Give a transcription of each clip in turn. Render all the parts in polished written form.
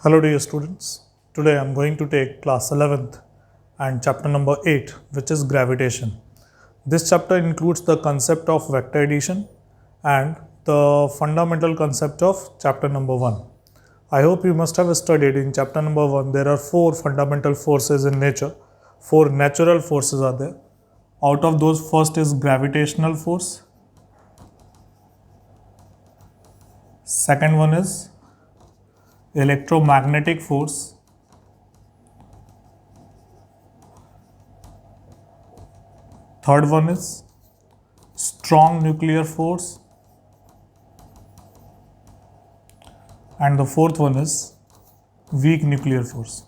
Hello dear students, today I am going to take class 11th and chapter number 8, which is gravitation. This chapter includes the concept of vector addition and the fundamental concept of chapter number 1. I hope you must have studied in chapter number 1 there are 4 fundamental forces in nature, 4 natural forces are there. Out of those, first is gravitational force, second one is electromagnetic force, third one is strong nuclear force, and the fourth one is weak nuclear force.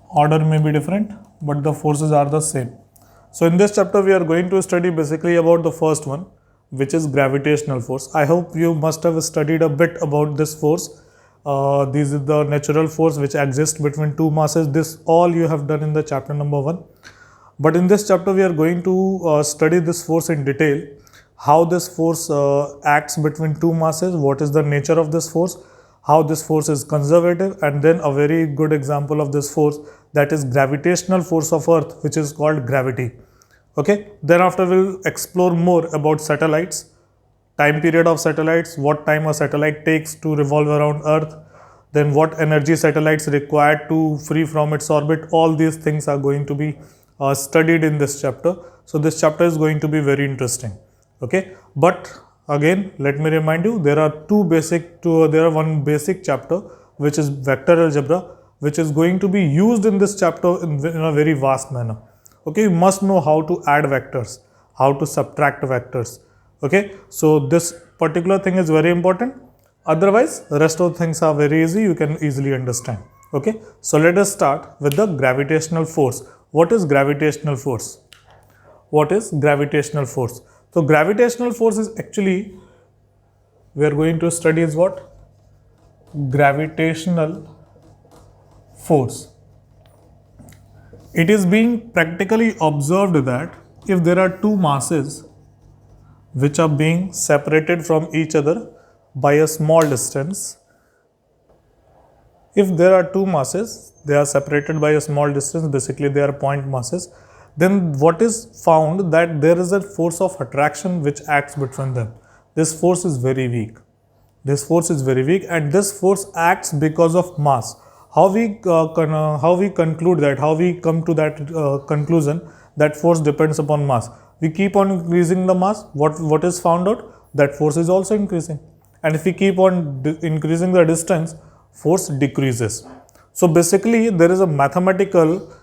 Order may be different, but the forces are the same. So in this chapter we are going to study basically about the first one, which is gravitational force. I hope you must have studied a bit about this force. This is the natural force which exists between two masses. This all you have done in the chapter number 1. But in this chapter we are going to study this force in detail, how this force acts between two masses, what is the nature of this force, how this force is conservative, and then a very good example of this force, that is gravitational force of Earth, which is called gravity. Okay, then after we'll explore more about satellites, time period of satellites, what time a satellite takes to revolve around Earth, then what energy satellites require to free from its orbit. All these things are going to be studied in this chapter. So this chapter is going to be very interesting. Okay, but again let me remind you, there are one basic chapter which is vector algebra, which is going to be used in this chapter in a very vast manner. Okay, you must know how to add vectors, how to subtract vectors. Okay, so this particular thing is very important. Otherwise, the rest of the things are very easy, you can easily understand. Okay, so let us start with the gravitational force. What is gravitational force? What is gravitational force? So gravitational force is actually, we are going to study is what? Gravitational force. It is being practically observed that if there are two masses which are being separated from each other by a small distance, if there are two masses, they are separated by a small distance, basically they are point masses, then what is found that there is a force of attraction which acts between them. This force is very weak. This force is very weak, and this force acts because of mass. How we conclude that, how we come to that conclusion that force depends upon mass? We keep on increasing the mass. What is found out? That force is also increasing. And if we keep on increasing the distance, force decreases. So basically there is a mathematical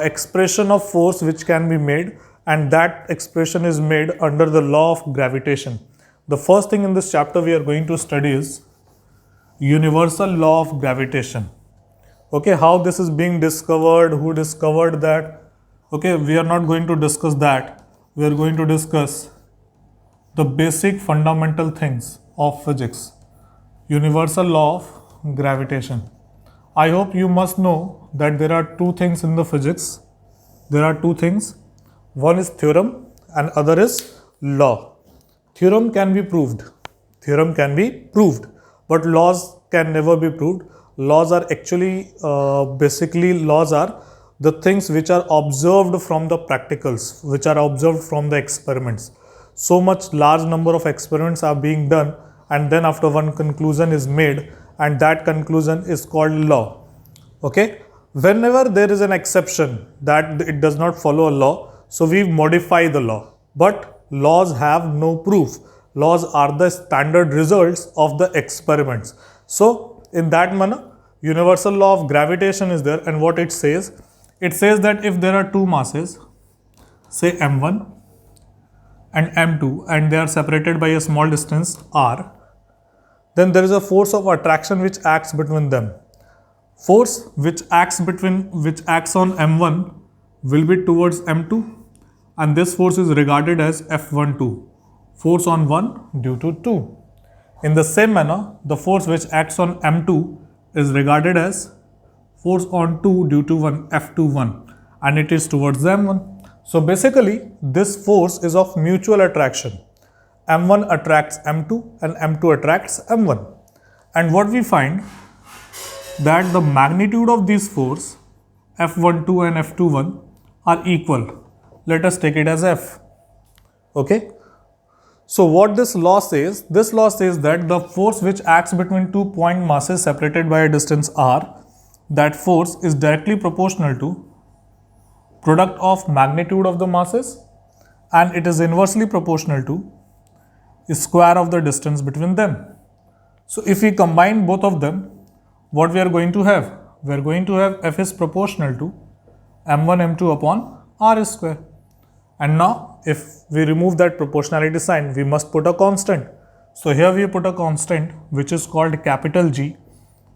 expression of force which can be made, and that expression is made under the law of gravitation. The first thing in this chapter we are going to study is universal law of gravitation. Okay, how this is being discovered, who discovered that? Okay, we are not going to discuss that. We are going to discuss the basic fundamental things of physics. Universal law of gravitation. I hope you must know that there are two things in the physics. There are two things. One is theorem and other is law. Theorem can be proved. Theorem can be proved, but laws can never be proved. Laws are actually, laws are the things which are observed from the practicals, which are observed from the experiments. So much large number of experiments are being done, and then after one conclusion is made, and that conclusion is called law. Okay, whenever there is an exception that it does not follow a law, so we modify the law, but laws have no proof. Laws are the standard results of the experiments. So in that manner, universal law of gravitation is there, and what it says that if there are two masses, say m1 and m2, and they are separated by a small distance r, then there is a force of attraction which acts between them. Force which acts on m1 will be towards m2, and this force is regarded as F12, force on 1 due to 2. In the same manner, the force which acts on m2 is regarded as force on 2 due to 1, F21, and it is towards m1. So basically this force is of mutual attraction. m1 attracts m2 and m2 attracts m1. And what we find that the magnitude of these force F12 and F21 are equal. Let us take it as F. Okay. So what this law says that the force which acts between two point masses separated by a distance r, that force is directly proportional to product of magnitude of the masses, and it is inversely proportional to square of the distance between them. So if we combine both of them, what we are going to have? We are going to have F is proportional to m1 m2 upon r square. And now if we remove that proportionality sign, we must put a constant. So here we put a constant which is called capital G,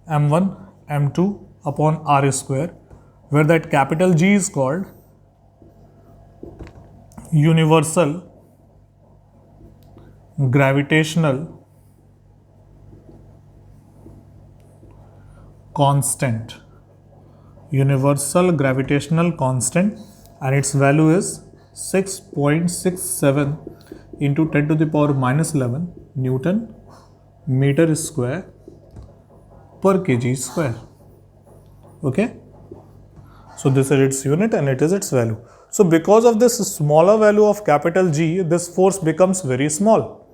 m1 m2 upon r square, where that capital G is called universal gravitational constant. Universal gravitational constant, and its value is 6.67 into 10 to the power minus 11 Newton meter square per kg square. Okay. So this is its unit and it is its value. So because of this smaller value of capital G, this force becomes very small.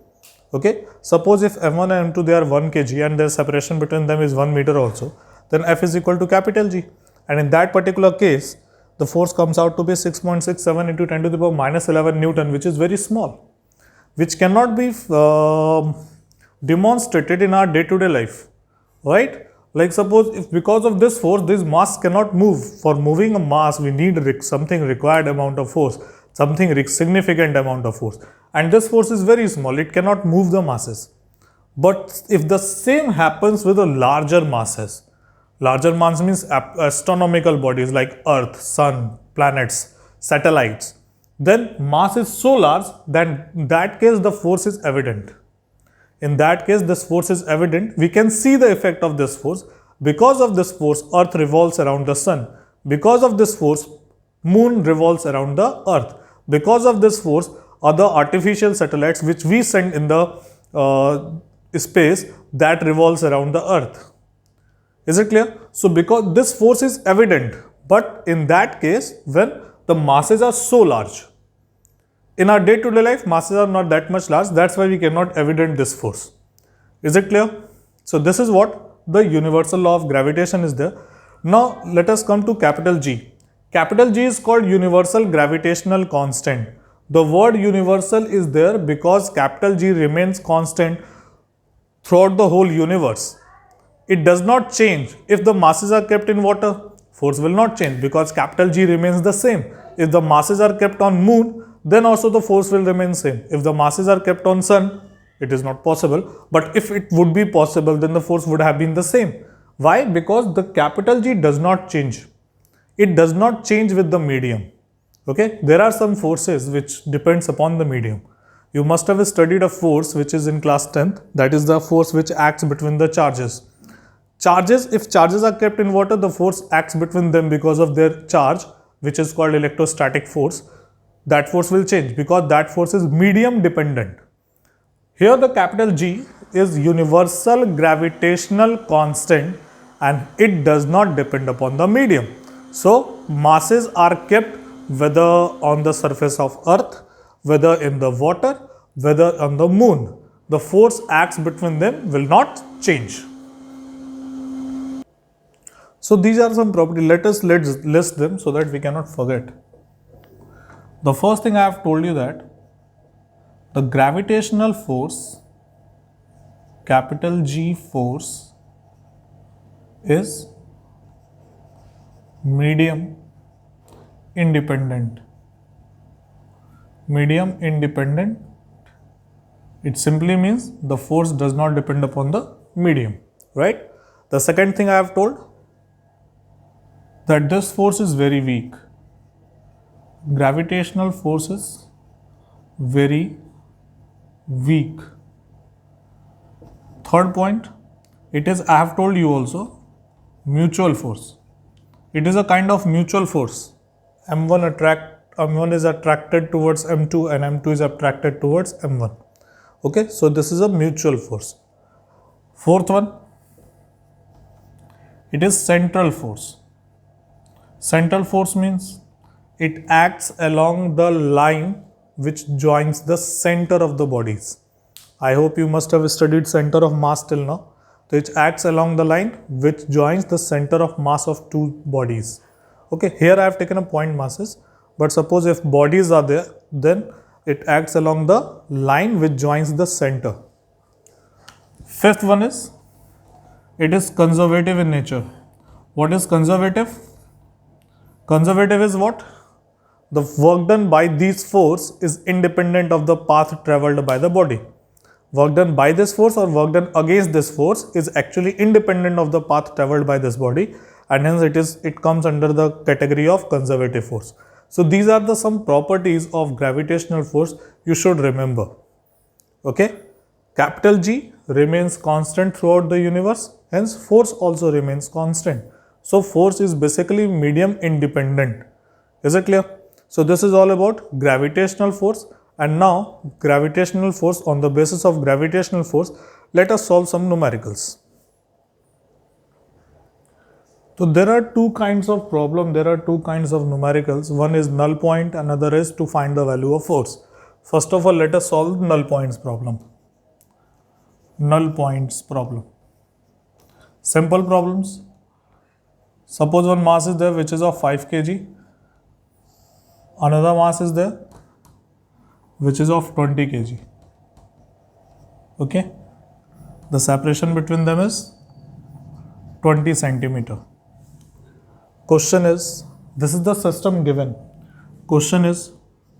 Okay. Suppose if m1 and m2 they are 1 kg and their separation between them is 1 meter also, then F is equal to capital G. And in that particular case, the force comes out to be 6.67 into 10 to the power minus 11 Newton, which is very small, which cannot be demonstrated in our day-to-day life, right? Like suppose if because of this force, this mass cannot move. For moving a mass, we need something required amount of force, something significant amount of force. And this force is very small, it cannot move the masses. But if the same happens with the larger masses, larger mass means astronomical bodies like Earth, Sun, planets, satellites, then mass is so large that in that case the force is evident. In that case, this force is evident. We can see the effect of this force. Because of this force, Earth revolves around the Sun. Because of this force, Moon revolves around the Earth. Because of this force, other artificial satellites which we send in the space, that revolves around the Earth. Is it clear? So because this force is evident, but in that case, when the masses are so large, in our day-to-day life, masses are not that much large. That's why we cannot evident this force. Is it clear? So this is what the universal law of gravitation is there. Now let us come to capital G. Capital G is called universal gravitational constant. The word universal is there because capital G remains constant throughout the whole universe. It does not change. If the masses are kept in water, force will not change because capital G remains the same. If the masses are kept on moon, then also the force will remain same. If the masses are kept on sun, it is not possible. But if it would be possible, then the force would have been the same. Why? Because the capital G does not change. It does not change with the medium. Okay? There are some forces which depends upon the medium. You must have studied a force which is in class 10th. That is the force which acts between the charges. Charges, if charges are kept in water, the force acts between them because of their charge, which is called electrostatic force. That force will change because that force is medium dependent. Here the capital G is universal gravitational constant and it does not depend upon the medium. So masses are kept whether on the surface of Earth, whether in the water, whether on the moon. The force acts between them will not change. So these are some properties. Let's list them so that we cannot forget. The first thing I have told you that the gravitational force, capital G force, is medium independent. Medium independent. It simply means the force does not depend upon the medium, right? The second thing I have told, that this force is very weak. Gravitational force is very weak. Third point, it is, I have told you also, mutual force. It is a kind of mutual force. M1 is attracted towards M2 and M2 is attracted towards M1. Okay, so this is a mutual force. Fourth one, It is central force. Central force means it acts along the line which joins the center of the bodies. I hope you must have studied center of mass till now. So it acts along the line which joins the center of mass of two bodies. Okay, here I have taken a point masses, but suppose if bodies are there, then it acts along the line which joins the center. Fifth one is, it is conservative in nature. What is conservative? Conservative is what? The work done by these force is independent of the path traveled by the body. Work done by this force or work done against this force is actually independent of the path traveled by this body, and hence it comes under the category of conservative force. So these are the some properties of gravitational force you should remember. Okay, capital G remains constant throughout the universe, hence force also remains constant. So force is basically medium independent. Is it clear? So this is all about gravitational force. And now gravitational force, on the basis of gravitational force, let us solve some numericals. So there are two kinds of problem, there are two kinds of numericals. One is null point, another is to find the value of force. First of all, let us solve null points problem. Null points problem. Simple problems. Suppose one mass is there which is of 5 kg. Another mass is there which is of 20 kg. Okay. The separation between them is 20 centimeter. Question is, this is the system given. Question is,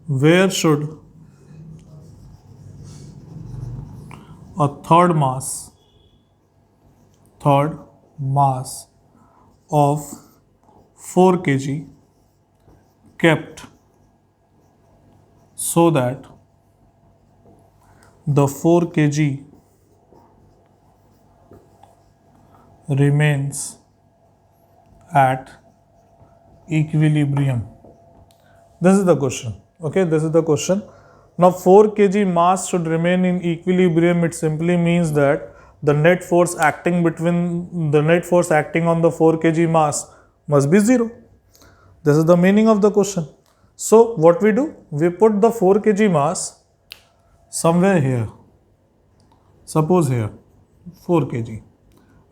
where should a third mass of 4 kg kept so that the 4 kg remains at equilibrium? This is the question. Okay, this is the question. Now 4 kg mass should remain in equilibrium. It simply means that the net force acting on the 4 kg mass must be 0. This is the meaning of the question. So what we do? We put the 4 kg mass somewhere here. Suppose here 4 kg.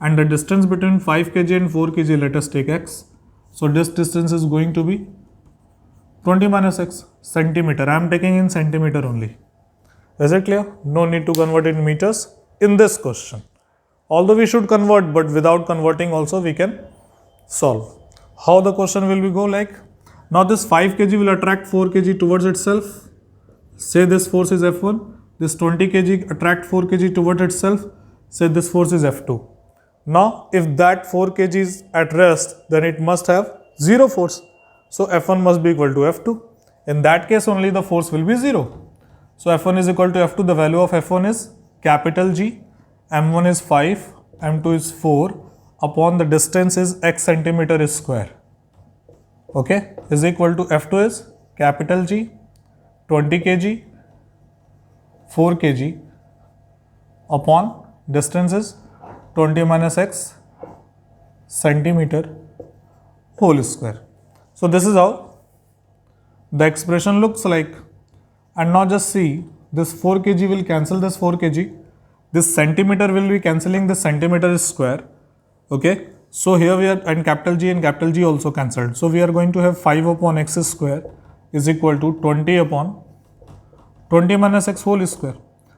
And the distance between 5 kg and 4 kg, let us take x. So this distance is going to be 20 minus x, centimeter. I am taking in centimeter only. Is it clear? No need to convert in meters in this question. Although we should convert, but without converting also we can solve. How the question will be go like? Now this 5 kg will attract 4 kg towards itself. Say this force is F1. This 20 kg attract 4 kg towards itself. Say this force is F2. Now, if that 4 kg is at rest, then it must have 0 force. So, F1 must be equal to F2. In that case, only the force will be 0. So, F1 is equal to F2. The value of F1 is capital G. M1 is 5. M2 is 4. Upon the distance is x centimeter is square. Okay. Is equal to F2 is capital G. 20 kg. 4 kg. Upon distance is 20 minus x centimeter whole square. So this is how the expression looks like. And now just see, this 4 kg will cancel this 4 kg. This centimeter will be cancelling this centimeter is square. Okay. So here we are, and capital G also cancelled. So we are going to have 5 upon x square is equal to 20 upon 20 minus x whole square.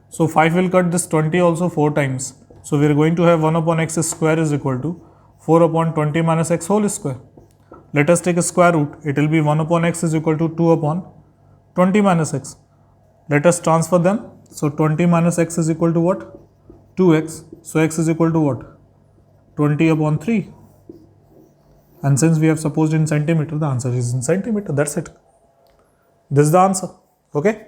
So 5 will cut this 20 also 4 times. So we are going to have 1 upon x square is equal to 4 upon 20 minus x whole square. Let us take a square root. It will be 1 upon x is equal to 2 upon 20 minus x. Let us transfer them. So 20 minus x is equal to what? 2x. So x is equal to what? 20 upon 3. And since we have supposed in centimeter, the answer is in centimeter. That's it. This is the answer. Okay.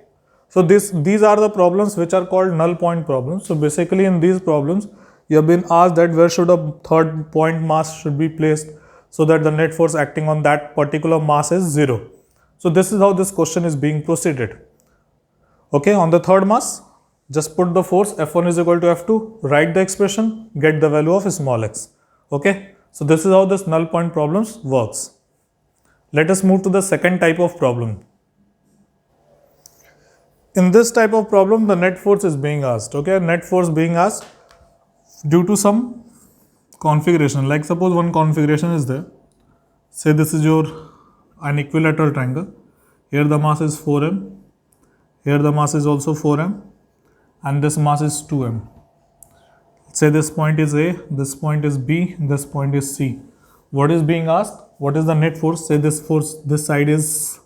So these are the problems which are called null point problems. So basically in these problems, you have been asked that where should a third point mass should be placed so that the net force acting on that particular mass is 0. So this is how this question is being proceeded. Okay, on the third mass, just put the force F1 is equal to F2, write the expression, get the value of small x. Okay, So this is how this null point problems works. Let us move to the second type of problem. In this type of problem, the net force is being asked. Okay, net force being asked due to some configuration. Like suppose one configuration is there. Say this is your an equilateral triangle. Here the mass is 4m. Here the mass is also 4m, and this mass is 2m. Say this point is A, this point is B, this point is C. What is being asked? What is the net force? Say this force, this side is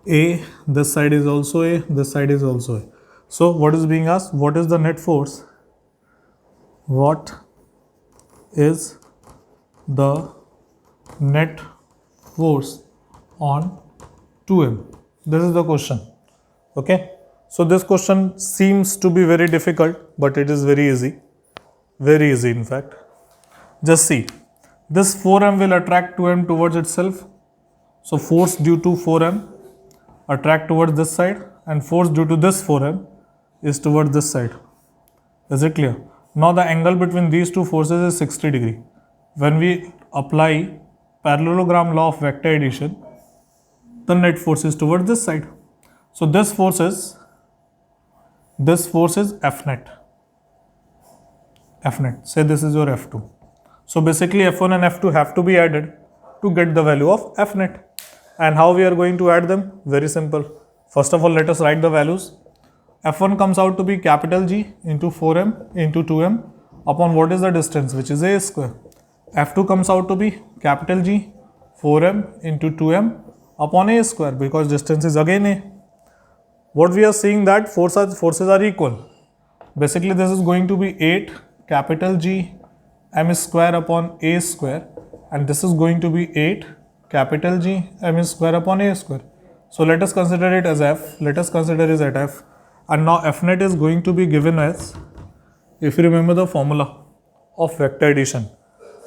A, this side is also A, this side is also A. So what is being asked? What is the net force? What is the net force on 2m? This is the question. Okay. So this question seems to be very difficult, but it is very easy. Very easy in fact. Just see. This 4m will attract 2m towards itself. So force due to 4m attract towards this side, and force due to this 4m is towards this side. Is it clear? Now the angle between these two forces is 60 degree. When we apply parallelogram law of vector addition, the net force is towards this side. So this force is F net. F net. Say this is your F2. So basically F1 and F2 have to be added to get the value of F net. And how we are going to add them? Very simple. First of all, let us write the values. F1 comes out to be capital G into 4m into 2m upon what is the distance, which is A square. F2 comes out to be capital G 4m into 2m upon A square, because distance is again A. What we are seeing that forces are equal. Basically this is going to be 8 capital G m square upon A square, and this is going to be 8 capital G m square upon A square. So let us consider it as F. Let us consider it as F. And now F net is going to be given as, if you remember the formula of vector addition,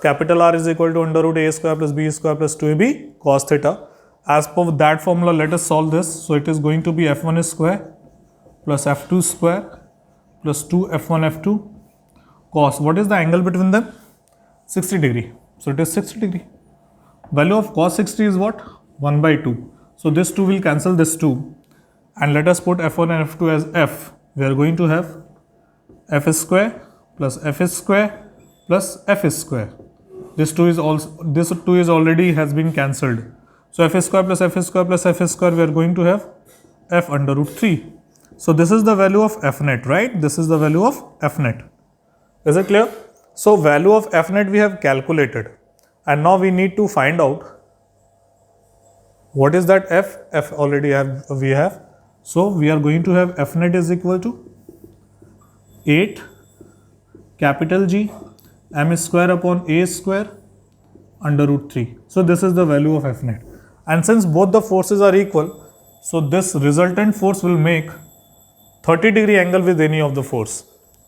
capital R is equal to under root A square plus B square plus 2AB cos theta. As per that formula, let us solve this. So it is going to be F1 square plus F2 square plus 2 F1 F2 cos. What is the angle between them? 60 degree. So it is 60 degree. Value of cos 60 is what? 1 by 2. So this 2 will cancel this 2. And let us put F1 and F2 as F. We are going to have F square plus F square plus F square. This 2 is already has been cancelled. So F square plus F square plus F square, we are going to have F under root 3. So this is the value of F net, right? This is the value of F net. Is it clear? So value of F net we have calculated. And now we need to find out what is that F. F already we have. So we are going to have F net is equal to 8 capital G m square upon A square under root 3. So this is the value of F net. And since both the forces are equal, so this resultant force will make 30 degree angle with any of the force.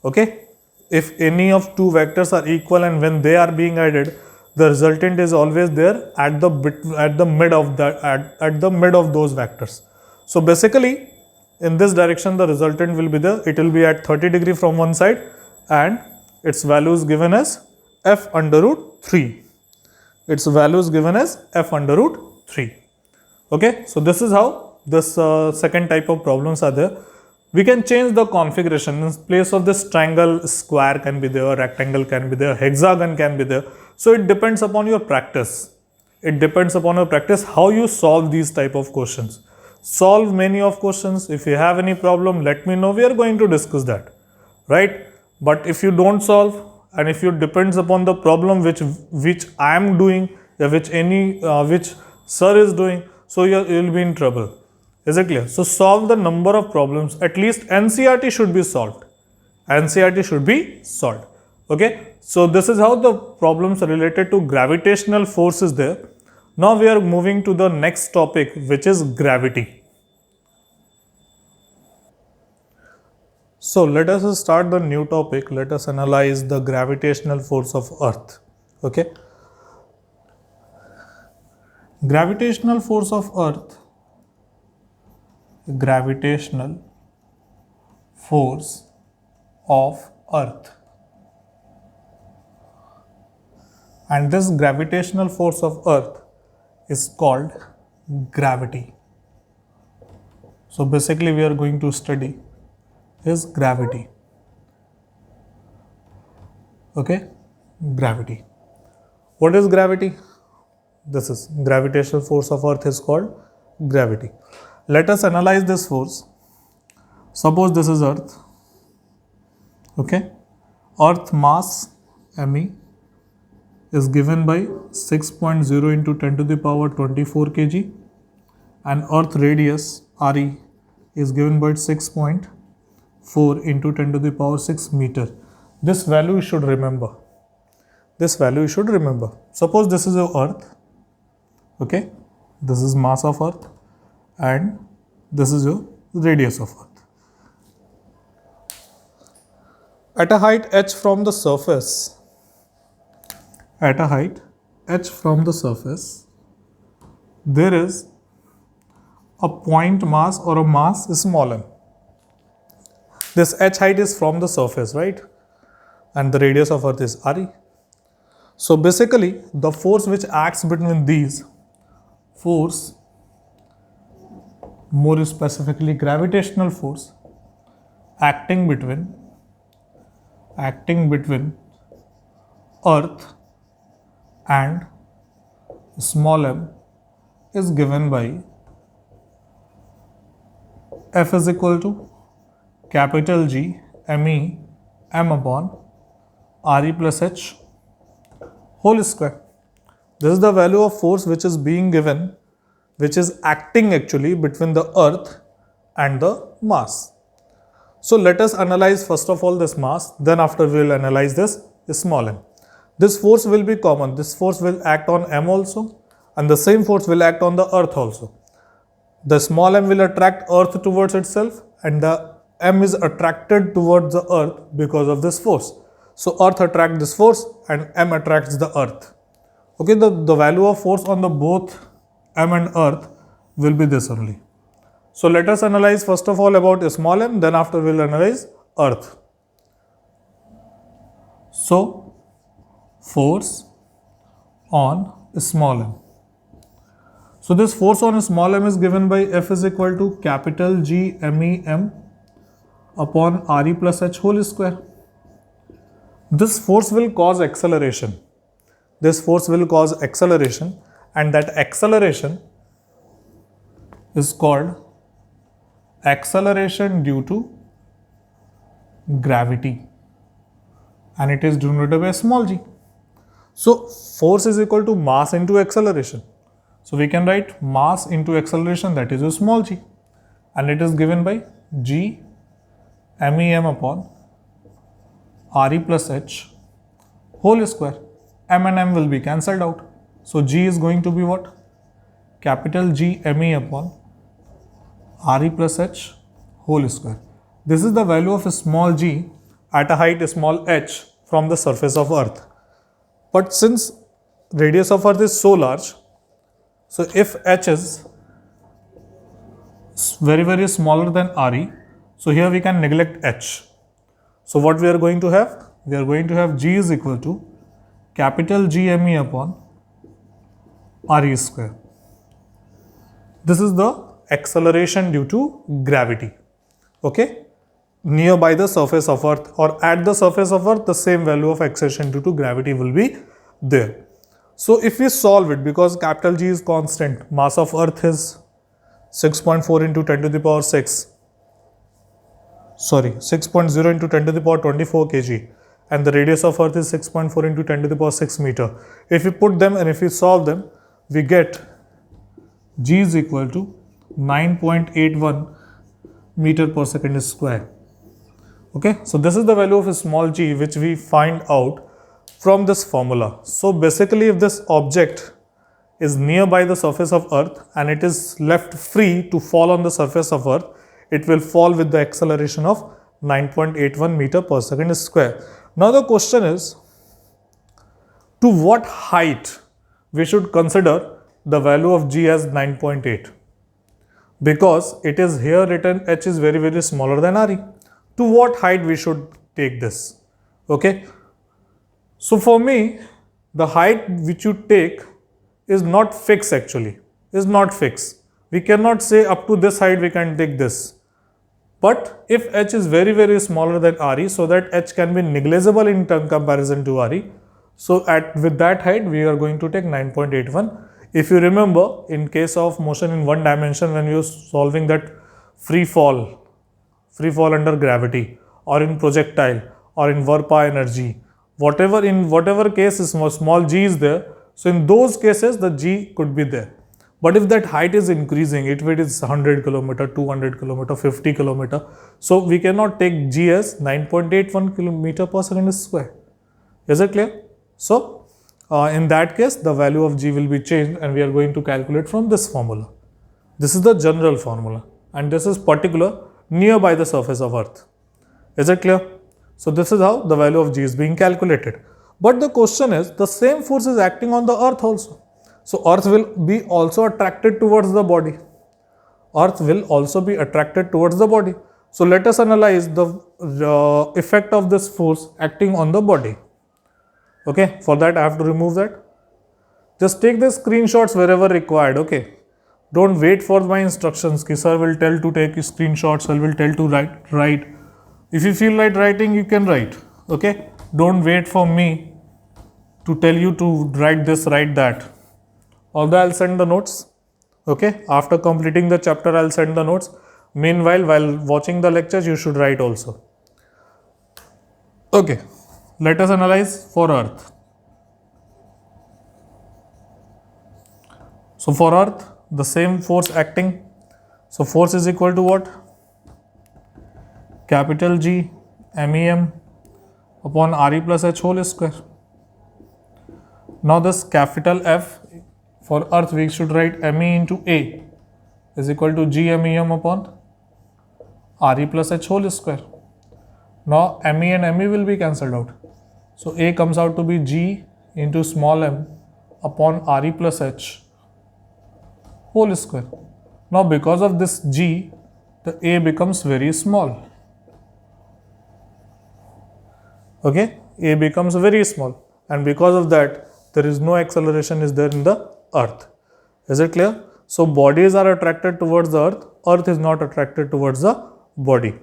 Okay? If any of two vectors are equal and when they are being added, the resultant is always there at the mid of those vectors. So basically, in this direction, the resultant will be there. It will be at 30 degree from one side, and its value is given as F under root 3. Its value is given as F under root 3. Okay, so this is how this second type of problems are there. We can change the configuration. In place of this triangle, square can be there, rectangle can be there, hexagon can be there. So it depends upon your practice. It depends upon your practice how you solve these type of questions. Solve many of questions. If you have any problem, let me know. We are going to discuss that, right? But if you don't solve, and if it depends upon the problem which I am doing, which sir is doing, so you will be in trouble. Is it clear? So solve the number of problems. At least NCERT should be solved. NCERT should be solved. Okay. So this is how the problems related to gravitational force is there. Now we are moving to the next topic, which is gravity. So let us start the new topic. Let us analyze the gravitational force of Earth. Okay. Gravitational force of Earth. Gravitational force of Earth. and this gravitational force of earth is called gravity. So basically we are going to study is gravity. Okay, gravity. What is gravity? This is gravitational force of earth is called gravity. Let us analyze this force. Suppose this is earth. Okay, earth mass me is given by 6.0 into 10 to the power 24 kg, and earth radius re is given by 6.4 into 10 to the power 6 meter. This value you should remember. This value you should remember. Suppose this is your earth. Okay, this is mass of earth and this is your radius of earth. At a height h from the surface, there is a point mass or a mass small m. This h height is from the surface, right? And the radius of earth is re. So basically the force which acts between these, force, more specifically gravitational force acting between earth and small m is given by F is equal to capital G me m upon re plus h whole square. This is the value of force which is being given, which is acting actually between the earth and the mass. So let us analyze first of all this mass, then after we will analyze this small m. This force will be common. This force will act on m also, and the same force will act on the earth also. The small m will attract earth towards itself, and the m is attracted towards the earth because of this force. So earth attracts this force and m attracts the earth. Okay, the value of force on the both m and earth will be this only. So let us analyze first of all about small m, then after we will analyze earth. So force on small m. So this force on small m is given by F is equal to capital G me m upon re plus h whole square. This force will cause acceleration. And that acceleration is called acceleration due to gravity, and it is denoted by small g. So force is equal to mass into acceleration. So we can write mass into acceleration, that is a small g, and it is given by G MEM upon RE plus H whole square. M and M will be cancelled out. So G is going to be what? Capital G ME upon RE plus H whole square. This is the value of a small g at a height small h from the surface of earth. But since radius of earth is so large, so if h is very, very smaller than RE, so here we can neglect h. So what we are going to have? We are going to have G is equal to capital G ME upon RE square. This is the acceleration due to gravity. Okay? Nearby the surface of earth or at the surface of earth, the same value of acceleration due to gravity will be there. So if we solve it, because capital G is constant, mass of earth is 6.4 into 10 to the power 6. 6.0 into 10 to the power 24 kg, and the radius of earth is 6.4 into 10 to the power 6 meter. If we put them and if we solve them, we get G is equal to 9.81 meter per second square. Okay, so this is the value of a small g which we find out from this formula. So basically, if this object is nearby the surface of earth and it is left free to fall on the surface of earth, it will fall with the acceleration of 9.81 meter per second square. Now the question is, to what height we should consider the value of g as 9.8? Because it is here written h is very, very smaller than re. To what height we should take this? Okay. So for me, the height which you take is not fixed actually, is not fixed. We cannot say up to this height we can take this. But if h is very, very smaller than re, so that h can be negligible in comparison to re, so with that height we are going to take 9.81. If you remember, in case of motion in one dimension, when we are solving that free fall under gravity, or in projectile, or in work power energy, whatever case is small g is there, so in those cases the g could be there. But if that height is increasing, if it is 100 kilometer, 200 kilometer, 50 kilometer, so we cannot take g as 9.81 kilometer per second square. Is it clear? So in that case, the value of g will be changed, and we are going to calculate from this formula. This is the general formula, and this is particular nearby the surface of Earth. Is it clear? So this is how the value of g is being calculated. But the question is, the same force is acting on the Earth also. So Earth will be also attracted towards the body. Earth will also be attracted towards the body. So let us analyze the effect of this force acting on the body. Okay, for that I have to remove that. Just take the screenshots wherever required. Okay, don't wait for my instructions. Ki sir will tell to take screenshots, sir will tell to write. If you feel like writing, you can write. Okay, don't wait for me to tell you to write this, write that. Although I'll send the notes. Okay, after completing the chapter, I'll send the notes. Meanwhile, while watching the lectures, you should write also. Okay, let us analyze for Earth. So for Earth, the same force acting. So force is equal to what? Capital G MEM upon RE plus H whole square. Now this capital F for Earth, we should write ME into A is equal to G MEM upon RE plus H whole square. Now ME and ME will be cancelled out. So A comes out to be G into small m upon RE plus H whole square. Now because of this G, the A becomes very small. Okay, A becomes very small, and because of that, there is no acceleration is there in the Earth. Is it clear? So bodies are attracted towards the Earth. Earth is not attracted towards the body.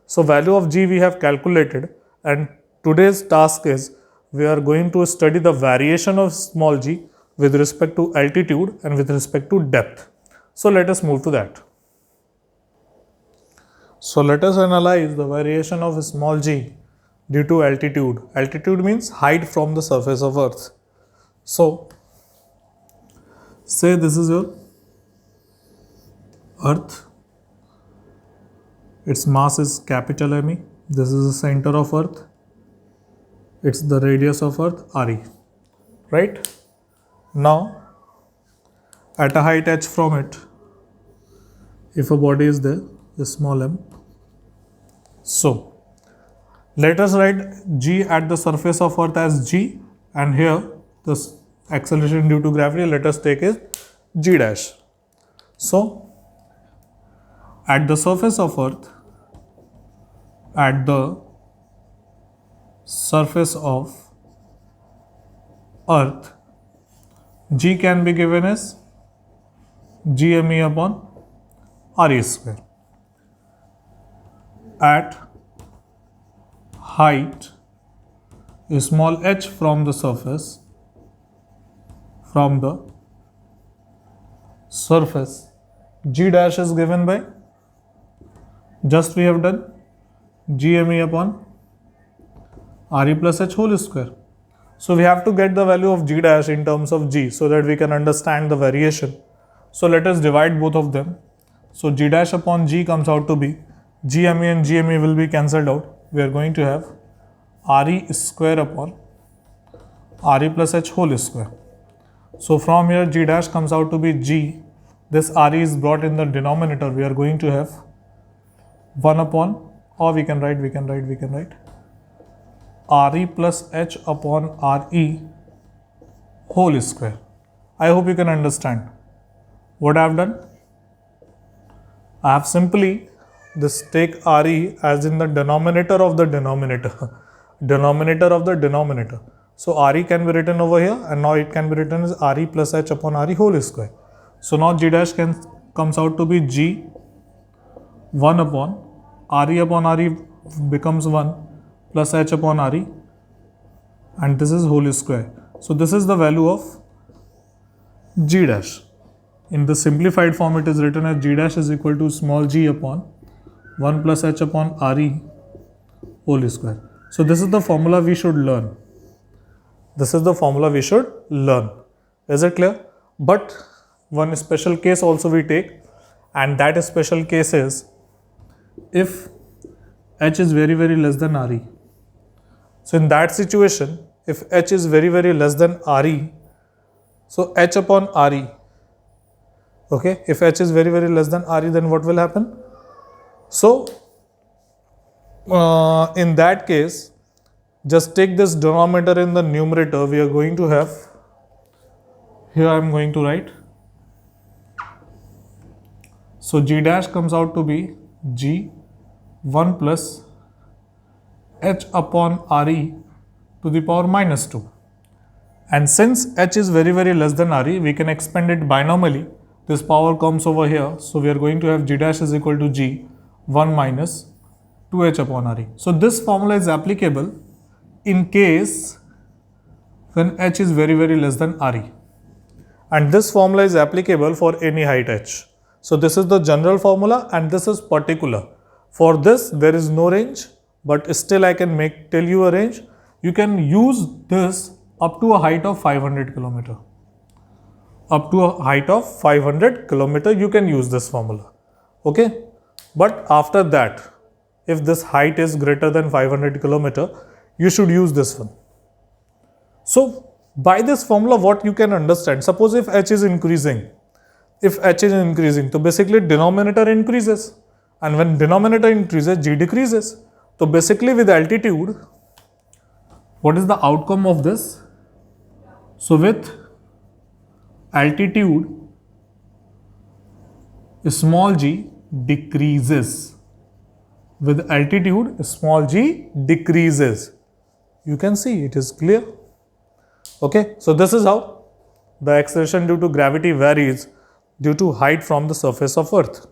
So value of G we have calculated, and today's task is we are going to study the variation of small g with respect to altitude and with respect to depth. So let us move to that. So let us analyze the variation of small g due to altitude. Altitude means height from the surface of Earth. So say this is your Earth. Its mass is capital ME. This is the center of Earth. It's the radius of Earth, RE. Right? Now, at a height h from it, if a body is there, a small m. So, let us write g at the surface of Earth as g, and here the acceleration due to gravity, let us take is g dash. So, at the surface of Earth, at the surface of Earth, g can be given as gme upon re square. At height small h from the surface, g dash is given by, just we have done, gme upon re plus h whole square. So we have to get the value of g dash in terms of g so that we can understand the variation. So let us divide both of them. So g dash upon g comes out to be, gme and gme will be cancelled out. We are going to have re square upon re plus h whole square. So from here g dash comes out to be g. This re is brought in the denominator. We are going to have 1 upon, or we can write re plus h upon re whole square. I hope you can understand what I have done. I have simply this take re as in the denominator of the denominator. So Re can be written over here, and now it can be written as Re plus H upon Re whole square. So now G dash comes out to be G 1 upon Re becomes 1 plus H upon Re, and this is whole square. So this is the value of G dash. In the simplified form, it is written as G dash is equal to small g upon 1 plus H upon Re whole square. So this is the formula we should learn. This is the formula we should learn. Is it clear? But one special case also we take, and that special case is if H is very less than Re. So in that situation, if H is very less than Re, so H upon Re, okay, if H is very less than Re, then what will happen? So in that case, just take this denominator in the numerator. We are going to have, here I am going to write, so G dash comes out to be G 1 plus H upon Re to the power minus 2. And since H is very less than Re, we can expand it binomially. This power comes over here. So we are going to have G dash is equal to G 1 minus 2H upon Re. So this formula is applicable in case when H is very less than Re. And this formula is applicable for any height H. So this is the general formula, and this is particular. For this, there is no range, but still I can tell you a range. You can use this up to a height of 500 kilometer. Up to a height of 500 kilometer, you can use this formula. Okay. But after that, if this height is greater than 500 kilometer, you should use this one. So by this formula, what you can understand, suppose if H is increasing, so basically denominator increases, and when denominator increases, G decreases. So basically with altitude, what is the outcome of this? So with altitude, small g decreases. With altitude, small g decreases. You can see it is clear. Okay, so this is how the acceleration due to gravity varies due to height from the surface of Earth.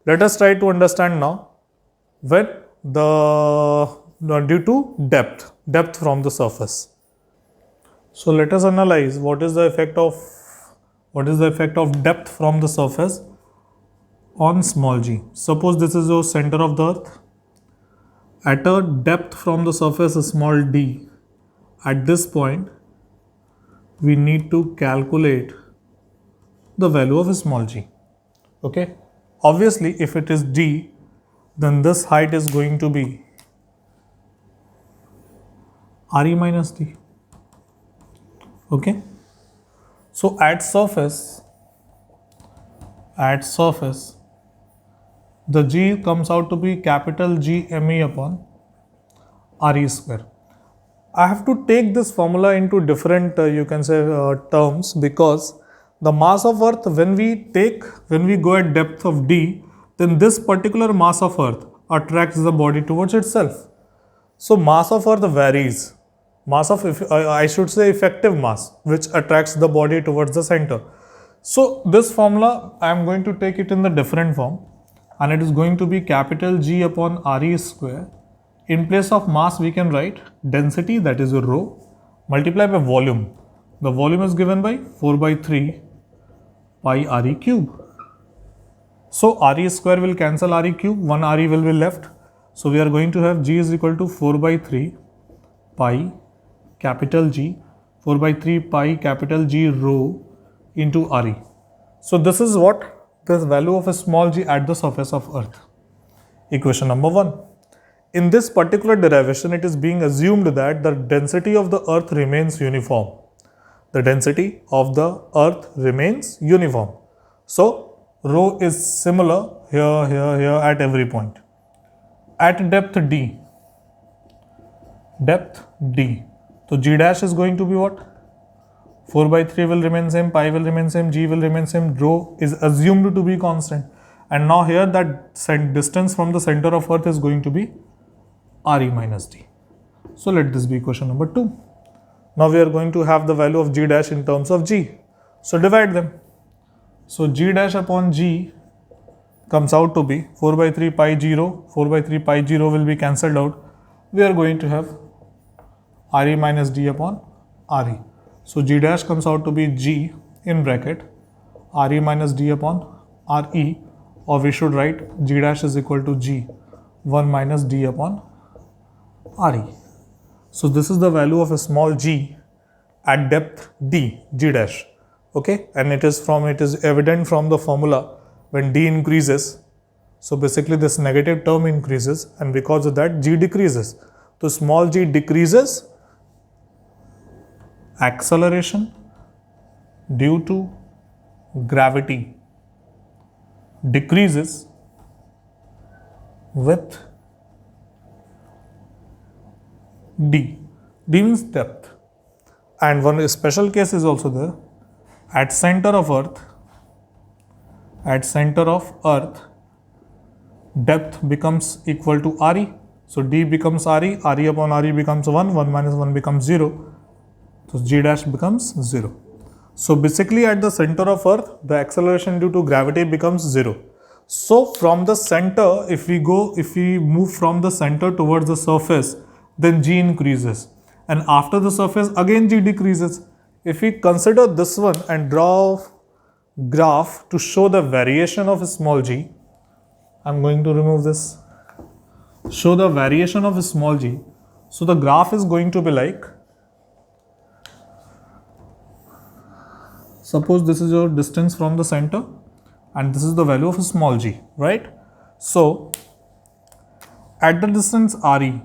Let us try to understand now when due to depth from the surface. So let us analyze what is the effect of depth from the surface on small g. Suppose this is your center of the Earth. At a depth from the surface small d, at this point, we need to calculate the value of small g. Okay. Obviously, if it is d, then this height is going to be Re minus d. Okay. So at surface, the g comes out to be capital G me upon Re square. I have to take this formula into different terms, because the mass of Earth, when we go at depth of d, then this particular mass of Earth attracts the body towards itself. So mass of Earth varies. Effective mass, which attracts the body towards the center. So this formula, I am going to take it in the different form, and it is going to be capital G upon Re square. In place of mass, we can write density, that is rho, multiplied by volume. The volume is given by 4 by 3 pi Re cube. So Re square will cancel Re cube, 1 Re will be left. So we are going to have G is equal to 4 by 3 pi capital G, 4 by 3 pi capital G rho into Re. So this is what the value of a small g at the surface of Earth. Equation number 1. In this particular derivation, it is being assumed that the density of the Earth remains uniform. The density of the Earth remains uniform. So rho is similar here at every point. At depth d, so g dash is going to be what? 4 by 3 will remain same, pi will remain same, g will remain same, rho is assumed to be constant. And now here that distance from the center of Earth is going to be Re minus d. So let this be equation number 2. Now we are going to have the value of g dash in terms of g. So divide them. So g dash upon g comes out to be 4 by 3 pi 0. 4 by 3 pi 0 will be cancelled out. We are going to have re minus d upon re. So g dash comes out to be g in bracket re minus d upon re, or we should write g dash is equal to g 1 minus d upon re. So this is the value of a small g at depth d, g dash. Okay, and it is evident from the formula when d increases. So basically this negative term increases, and because of that g decreases. So small g decreases, acceleration due to gravity decreases with d. D means depth. And one special case is also there. At center of earth, depth becomes equal to re. So d becomes re, re upon re becomes 1, 1 minus 1 becomes 0. So g dash becomes 0. So basically at the center of earth, the acceleration due to gravity becomes 0. So from the center, if we move from the center towards the surface, then g increases. And after the surface, again g decreases. If we consider this one and draw graph to show the variation of small g, I'm going to remove this. Show the variation of small g. So the graph is going to be like, suppose this is your distance from the center and this is the value of small g, right? So at the distance re,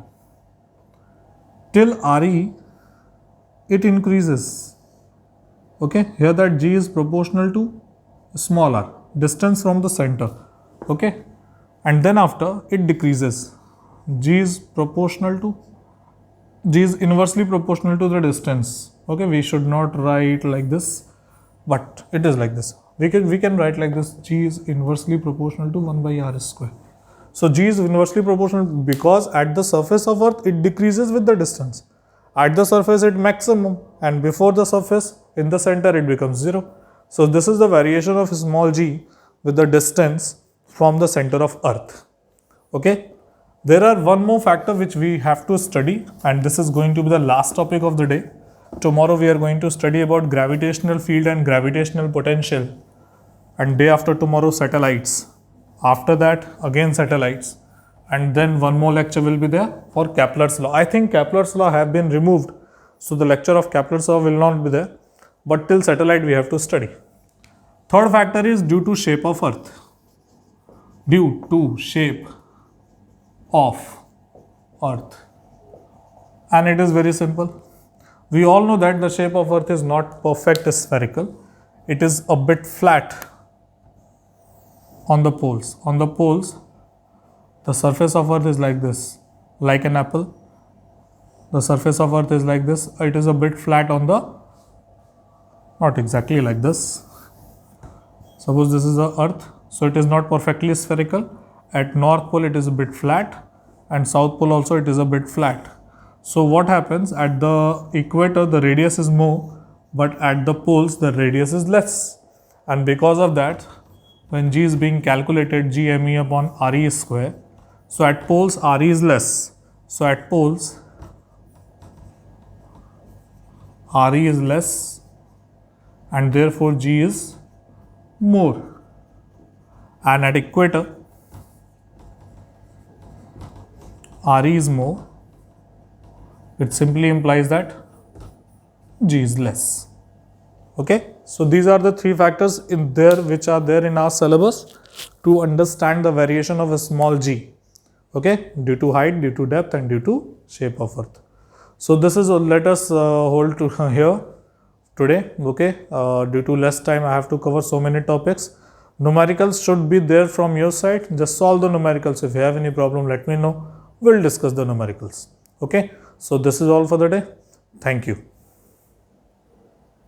till re it increases. Okay, here that g is proportional to small r, distance from the center. Okay, and then after it decreases. G is inversely proportional to the distance. Okay, we should not write like this, but it is like this. We can write like this: g is inversely proportional to 1 by r square. So g is inversely proportional because at the surface of earth it decreases with the distance. At the surface it maximum, and before the surface in the center it becomes 0. So this is the variation of small g with the distance from the center of earth. Okay. There are one more factor which we have to study, and this is going to be the last topic of the day. Tomorrow we are going to study about gravitational field and gravitational potential, and day after tomorrow satellites. After that again satellites, and then one more lecture will be there for Kepler's law. I think Kepler's law have been removed, so the lecture of Kepler's law will not be there, but till satellite we have to study. Third factor is due to shape of earth. Due to shape of earth, and it is very simple. We all know that the shape of earth is not perfect spherical. It is a bit flat on the poles. On the poles, the surface of earth is like this, like an apple. The surface of earth is like this. It is a bit flat on the, not exactly like this. Suppose this is the earth, so it is not perfectly spherical. At north pole it is a bit flat, and south pole also it is a bit flat. So what happens, at the equator the radius is more, but at the poles the radius is less, and because of that when g is being calculated, g me upon re is square. So at poles re is less, so at poles re is less, and therefore g is more, and at equator re is more. It simply implies that g is less. Okay, so these are the three factors in there which are there in our syllabus to understand the variation of a small g. Okay, due to height, due to depth, and due to shape of earth. So this is, let us hold to here today. Okay, due to less time I have to cover so many topics. Numericals should be there from your side. Just solve the numericals. If you have any problem, let me know. We'll discuss the numericals. Okay, so this is all for the day. Thank you.